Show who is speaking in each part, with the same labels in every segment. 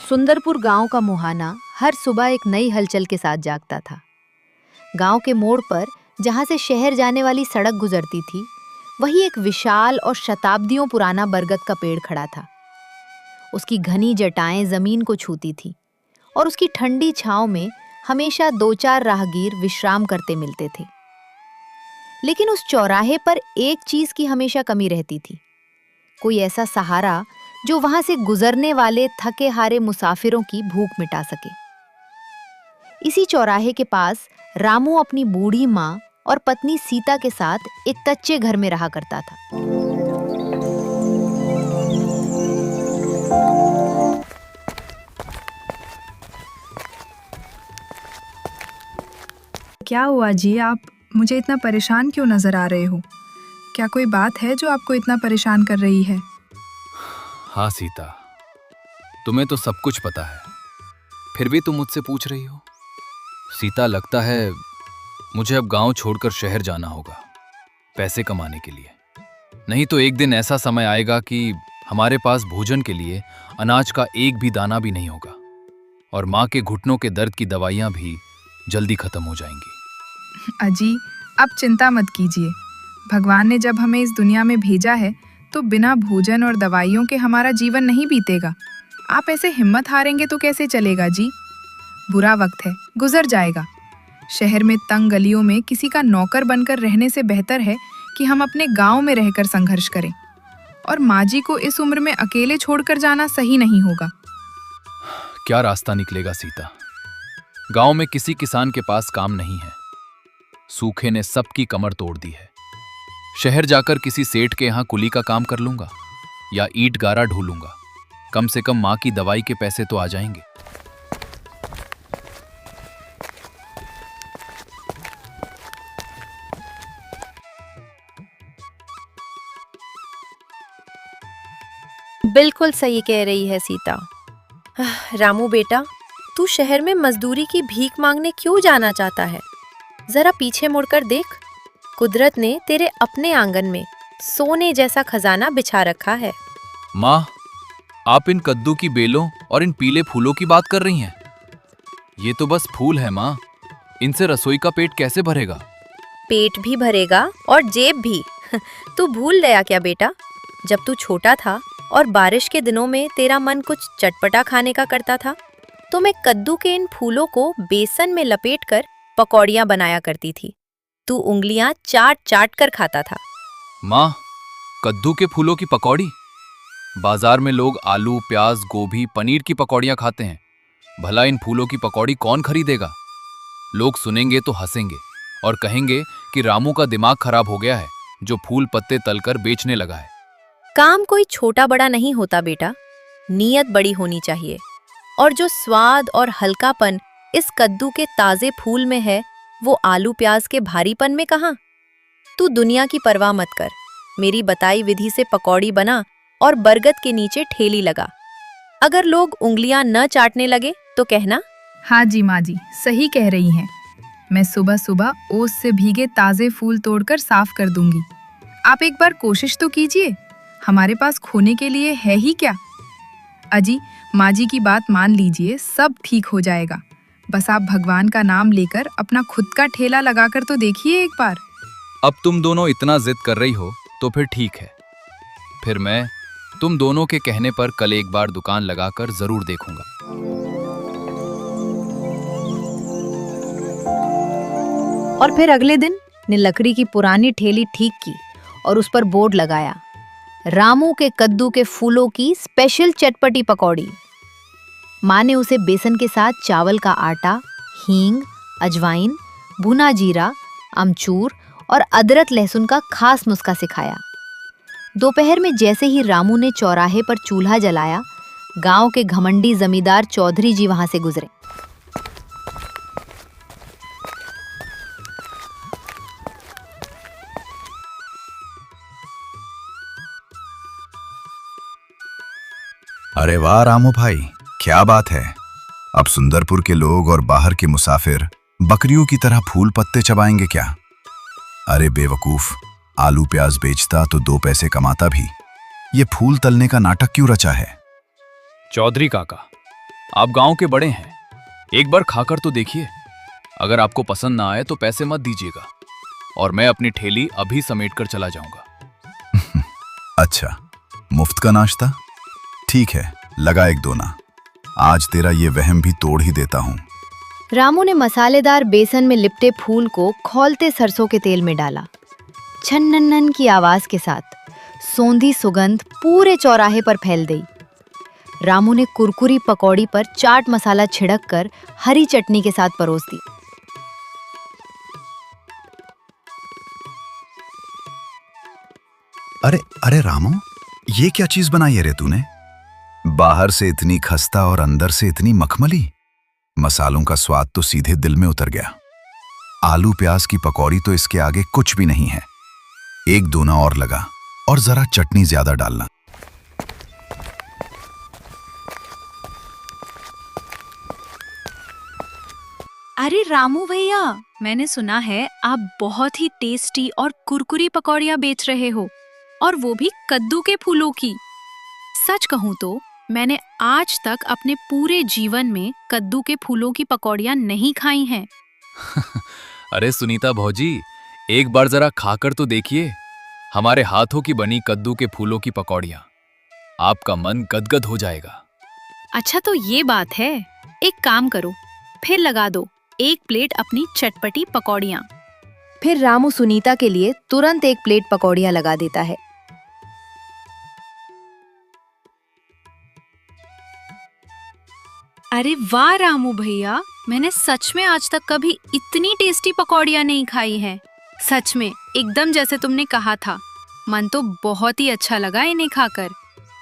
Speaker 1: सुंदरपुर गांव का मुहाना हर सुबह एक नई हलचल के साथ जागता था। गांव के मोड़ पर जहां से शहर जाने वाली सड़क गुजरती थी, वही एक विशाल और शताब्दियों पुराना बरगद का पेड़ खड़ा था। उसकी घनी जटाएं जमीन को छूती थी और उसकी ठंडी छांव में हमेशा दो चार राहगीर विश्राम करते मिलते थे। लेकिन उस चौराहे पर एक चीज की हमेशा कमी रहती थी, कोई ऐसा सहारा जो वहां से गुजरने वाले थके हारे मुसाफिरों की भूख मिटा सके। इसी चौराहे के पास रामू अपनी बूढ़ी माँ और पत्नी सीता के साथ एक कच्चे घर में रहा करता था।
Speaker 2: क्या हुआ जी, आप मुझे इतना परेशान क्यों नजर आ रहे हो? क्या कोई बात है जो आपको इतना परेशान कर रही है?
Speaker 3: हाँ सीता, तुम्हें तो सब कुछ पता है, फिर भी तुम मुझसे पूछ रही हो। सीता, लगता है मुझे अब गांव छोड़कर शहर जाना होगा पैसे कमाने के लिए। नहीं तो एक दिन ऐसा समय आएगा कि हमारे पास भोजन के लिए अनाज का एक भी दाना भी नहीं होगा और माँ के घुटनों के दर्द की दवाइयाँ भी जल्दी खत्म हो जाएंगी।
Speaker 2: अजी, आप चिंता मत कीजिए। भगवान ने जब हमें इस दुनिया में भेजा है तो बिना भोजन और दवाइयों के हमारा जीवन नहीं बीतेगा। आप ऐसे हिम्मत हारेंगे तो कैसे चलेगा जी? बुरा वक्त है, गुजर जाएगा। शहर में तंग गलियों में किसी का नौकर बनकर रहने से बेहतर है कि हम अपने गांव में रहकर संघर्ष करें। और माँ जी को इस उम्र में अकेले छोड़कर जाना सही नहीं होगा।
Speaker 3: क्या रास्ता निकलेगा सीता? गांव में किसी किसान के पास काम नहीं है, सूखे ने सबकी कमर तोड़ दी है। शहर जाकर किसी सेठ के यहाँ कुली का काम कर लूंगा या ईंट गारा ढूंढूंगा। कम से कम माँ की दवाई के पैसे तो आ जाएंगे।
Speaker 4: बिल्कुल सही कह रही है सीता। रामू बेटा, तू शहर में मजदूरी की भीख मांगने क्यों जाना चाहता है? जरा पीछे मुड़कर देख, कुदरत ने तेरे अपने आंगन में सोने जैसा खजाना बिछा रखा है।
Speaker 3: माँ, आप इन कद्दू की बेलों और इन पीले फूलों की बात कर रही हैं? ये तो बस फूल है माँ, इनसे रसोई का पेट कैसे भरेगा?
Speaker 4: पेट भी भरेगा और जेब भी। तू भूल गया क्या बेटा, जब तू छोटा था और बारिश के दिनों में तेरा मन कुछ चटपटा खाने का करता था तो मैं कद्दू के इन फूलों को बेसन में लपेटकर पकौड़ियाँ बनाया करती थी। तू उंगलियां चाट चाट कर खाता था।
Speaker 3: माँ, कद्दू के फूलों की पकौड़ी? बाजार में लोग आलू, प्याज, गोभी, पनीर की पकौड़ियाँ खाते हैं। भला इन फूलों की पकौड़ी कौन खरीदेगा? लोग सुनेंगे तो हंसेंगे और कहेंगे कि रामू का दिमाग खराब हो गया है जो फूल पत्ते तलकर बेचने लगा है।
Speaker 4: काम कोई छोटा बड़ा नहीं होता बेटा, नीयत बड़ी होनी चाहिए। और जो स्वाद और हल्कापन इस कद्दू के ताजे फूल में है, वो आलू प्याज के भारीपन में कहाँ? तू दुनिया की परवाह मत कर, मेरी बताई विधि से पकौड़ी बना और बरगद के नीचे ठेली लगा। अगर लोग उंगलियां न चाटने लगे तो कहना।
Speaker 2: हाँ जी माँ जी, सही कह रही हैं। मैं सुबह सुबह ओस से भीगे ताजे फूल तोड़कर साफ कर दूंगी। आप एक बार कोशिश तो कीजिए, हमारे पास खोने के लिए है ही क्या? अजी, माँ जी की बात मान लीजिए, सब ठीक हो जाएगा। बस आप भगवान का नाम लेकर अपना खुद का ठेला लगाकर तो देखिए एक बार।
Speaker 3: अब तुम दोनों इतना जिद कर रही हो तो फिर ठीक है। फिर मैं तुम दोनों के कहने पर कल एक बार दुकान लगाकर जरूर देखूंगा।
Speaker 1: और फिर अगले दिन ने लकड़ी की पुरानी ठेली ठीक की और उस पर बोर्ड लगाया, रामू के कद्दू के फूलों की स्पेशल चटपटी पकौड़ी। माँ ने उसे बेसन के साथ चावल का आटा, हींग, अजवाइन, भुना जीरा, अमचूर और अदरक लहसुन का खास नुस्खा सिखाया। दोपहर में जैसे ही रामू ने चौराहे पर चूल्हा जलाया, गांव के घमंडी जमींदार चौधरी जी वहां से गुजरे।
Speaker 5: अरे वाह रामू भाई, क्या बात है। अब सुंदरपुर के लोग और बाहर के मुसाफिर बकरियों की तरह फूल पत्ते चबाएंगे क्या? अरे बेवकूफ, आलू प्याज बेचता तो 2 पैसे कमाता भी, ये फूल तलने का नाटक क्यों रचा है?
Speaker 3: चौधरी काका, आप गांव के बड़े हैं, एक बार खाकर तो देखिए। अगर आपको पसंद ना आए तो पैसे मत दीजिएगा और मैं अपनी ठेली अभी समेट कर चला जाऊंगा।
Speaker 5: अच्छा, मुफ्त का नाश्ता? ठीक है, लगा एक दोना। आज तेरा ये वहम भी तोड़ ही देता हूँ।
Speaker 1: रामू ने मसालेदार बेसन में लिपटे फूल को खौलते सरसों के तेल में डाला। छन्नन की आवाज के साथ सौंधी सुगंध पूरे चौराहे पर फैल गई। रामू ने कुरकुरी पकौड़ी पर चाट मसाला छिड़क कर हरी चटनी के साथ परोस दी।
Speaker 5: अरे अरे रामू, ये क्या चीज बनाई है रे तूने? बाहर से इतनी खस्ता और अंदर से इतनी मखमली। मसालों का स्वाद तो सीधे दिल में उतर गया। आलू प्याज की पकौड़ी तो इसके आगे कुछ भी नहीं है। एक दोना और लगा और जरा चटनी ज्यादा डालना।
Speaker 6: अरे रामू भैया, मैंने सुना है आप बहुत ही टेस्टी और कुरकुरी पकौड़ियाँ बेच रहे हो, और वो भी कद्दू के फूलों की। सच कहूँ तो मैंने आज तक अपने पूरे जीवन में कद्दू के फूलों की पकौड़ियाँ नहीं खाई हैं।
Speaker 3: अरे सुनीता भौजी, एक बार जरा खाकर तो देखिए हमारे हाथों की बनी कद्दू के फूलों की पकौड़ियाँ। आपका मन गदगद हो जाएगा।
Speaker 6: अच्छा तो ये बात है, एक काम करो, फिर लगा दो 1 प्लेट अपनी चटपटी पकौड़ियाँ।
Speaker 1: फिर रामू सुनीता के लिए तुरंत 1 प्लेट पकौड़ियाँ लगा देता है।
Speaker 6: अरे वाह रामू भैया, मैंने सच में आज तक कभी इतनी टेस्टी पकौड़ियाँ नहीं खाई हैं। सच में एकदम जैसे तुमने कहा था। मन तो बहुत ही अच्छा लगा इन्हें खाकर।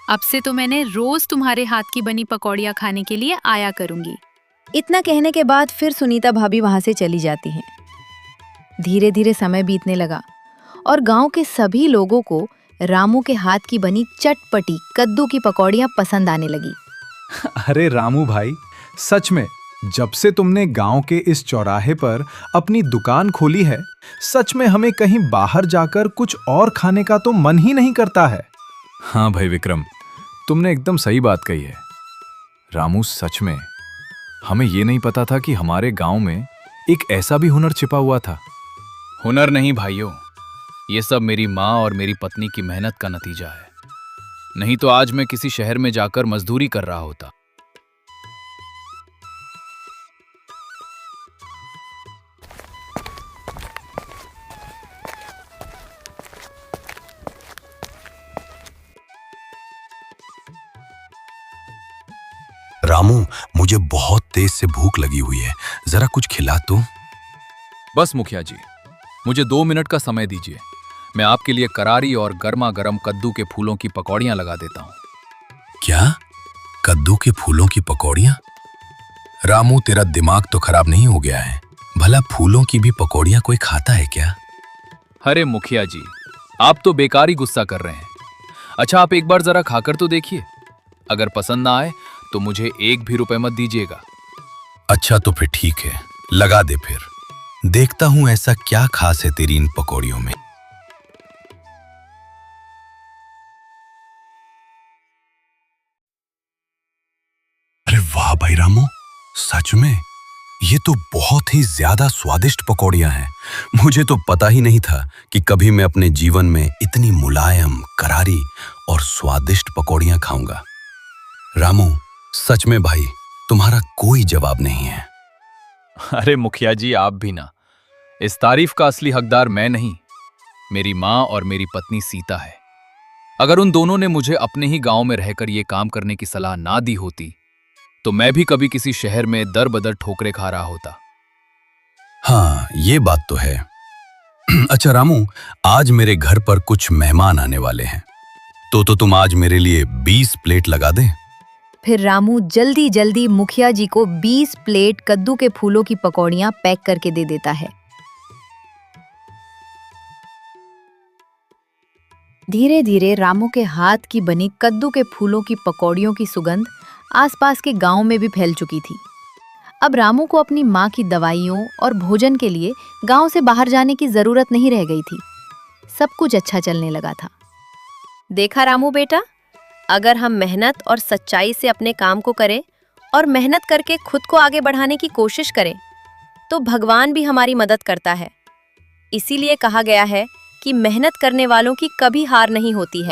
Speaker 6: अब से तो मैंने रोज तुम्हारे हाथ की बनी पकौड़ियाँ खाने के लिए आया करूंगी।
Speaker 1: इतना कहने के बाद फिर सुनीता भाभी वहां से चली जाती हैं। धीरे धीरे समय बीतने लगा और गांव के सभी लोगों को रामू के हाथ की बनी चटपटी कद्दू की पकौड़ियाँ पसंद आने लगी।
Speaker 7: अरे रामू भाई, सच में जब से तुमने गांव के इस चौराहे पर अपनी दुकान खोली है, सच में हमें कहीं बाहर जाकर कुछ और खाने का तो मन ही नहीं करता है।
Speaker 3: हाँ भाई विक्रम, तुमने एकदम सही बात कही है। रामू, सच में हमें ये नहीं पता था कि हमारे गांव में एक ऐसा भी हुनर छिपा हुआ था। हुनर नहीं भाइयों, ये सब मेरी माँ और मेरी पत्नी की मेहनत का नतीजा है। नहीं तो आज मैं किसी शहर में जाकर मजदूरी कर रहा होता।
Speaker 5: रामू, मुझे बहुत तेज से भूख लगी हुई है, जरा कुछ खिला तो।
Speaker 3: बस मुखिया जी, मुझे 2 मिनट का समय दीजिए। मैं आपके लिए करारी और गर्मा गर्म कद्दू के फूलों की पकौड़ियाँ लगा देता हूँ।
Speaker 5: क्या? कद्दू के फूलों की पकौड़ियाँ? रामू, तेरा दिमाग तो खराब नहीं हो गया है? भला फूलों की भी पकौड़ियाँ कोई खाता है क्या?
Speaker 3: अरे मुखिया जी, आप तो बेकार ही गुस्सा कर रहे हैं। अच्छा, आप एक बार जरा खाकर तो देखिए। अगर पसंद ना आए तो मुझे 1 भी रुपए मत दीजिएगा।
Speaker 5: अच्छा तो फिर ठीक है, लगा दे फिर। देखता हूं ऐसा क्या खास है तेरी इन पकौड़ियों में। अरे वाह भाई रामू, सच में ये तो बहुत ही ज्यादा स्वादिष्ट पकौड़ियां हैं। मुझे तो पता ही नहीं था कि कभी मैं अपने जीवन में इतनी मुलायम, करारी और स्वादिष्ट पकौड़ियां खाऊंगा। रामू, सच में भाई, तुम्हारा कोई जवाब नहीं है।
Speaker 3: अरे मुखिया जी, आप भी ना। इस तारीफ का असली हकदार मैं नहीं, मेरी माँ और मेरी पत्नी सीता है। अगर उन दोनों ने मुझे अपने ही गांव में रहकर ये काम करने की सलाह ना दी होती तो मैं भी कभी किसी शहर में दर बदर ठोकरे खा रहा होता।
Speaker 5: हाँ, ये बात तो है। अच्छा रामू, आज मेरे घर पर कुछ मेहमान आने वाले हैं, तो तुम आज मेरे लिए 20 प्लेट लगा दे।
Speaker 1: फिर रामू जल्दी जल्दी मुखिया जी को 20 प्लेट कद्दू के फूलों की पकौड़ियाँ पैक करके दे देता है। धीरे धीरे रामू के हाथ की बनी कद्दू के फूलों की पकौड़ियों की सुगंध आसपास के गांव में भी फैल चुकी थी। अब रामू को अपनी माँ की दवाइयों और भोजन के लिए गांव से बाहर जाने की जरूरत नहीं रह गई थी। सब कुछ अच्छा चलने लगा था।
Speaker 4: देखा रामू बेटा, अगर हम मेहनत और सच्चाई से अपने काम को करें और मेहनत करके खुद को आगे बढ़ाने की कोशिश करें तो भगवान भी हमारी मदद करता है। इसीलिए कहा गया है कि मेहनत करने वालों की कभी हार नहीं होती है।